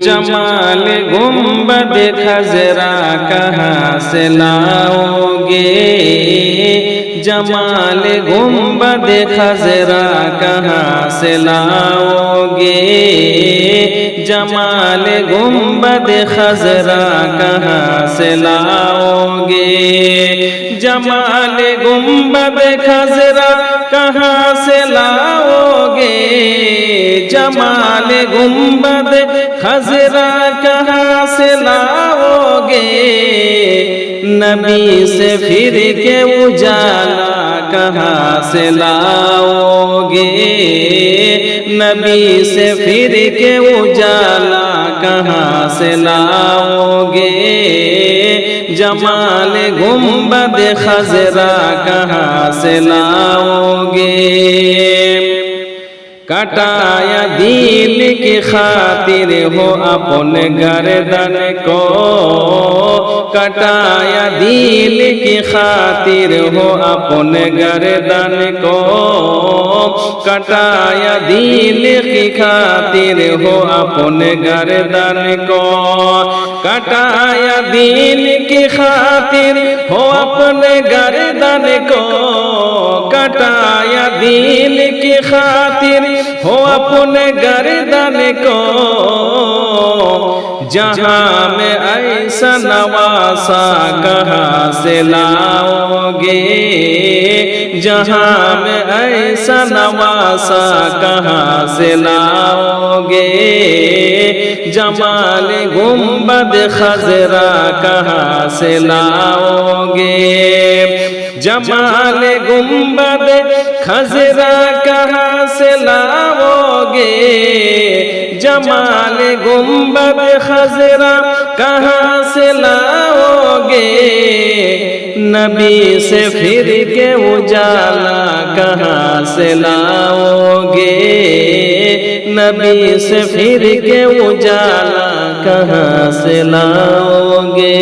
जमाल गुंबद खजरा कहाँ से लाओगे, जमाल गुंबद खजरा कहाँ से लाओगे, जमाल गुंबद खजरा कहाँ से लाओगे, जमाल गुंबद खजरा कहाँ से लाओगे, जमाल गुंबद खजरा कहाँ से लाओगे, नबी से फिर के उजाला कहाँ से लाओगे, नबी से फिर के उजाला कहाँ से लाओगे, जमाल गुंबद खजरा कहाँ से लाओगे। कटाया दिल की खातिर हो अपने गर्दन को, कटाया दिल की खातिर हो अपने गर्दन को, कटाया दिल की खातिर हो अपने गर्दन को, कटाया दिल की खातिर हो अपने गर्दन को, कटाया दिल की खातिर हो अपने गर्दन को, जहां में ऐसा नवासा कहाँ से लाओगे, जहां में ऐसा नवासा कहाँ से लाओगे, जमाल गुंबद खजरा कहाँ से लाओगे, जमाल गुंबद खजरा कहाँ से लाओगे, जमाल गुंबद खजरा कहाँ से लाओगे, नबी से फिर के उजाला कहाँ से लाओगे, नबी से फिर के उजाला कहाँ से लाओगे।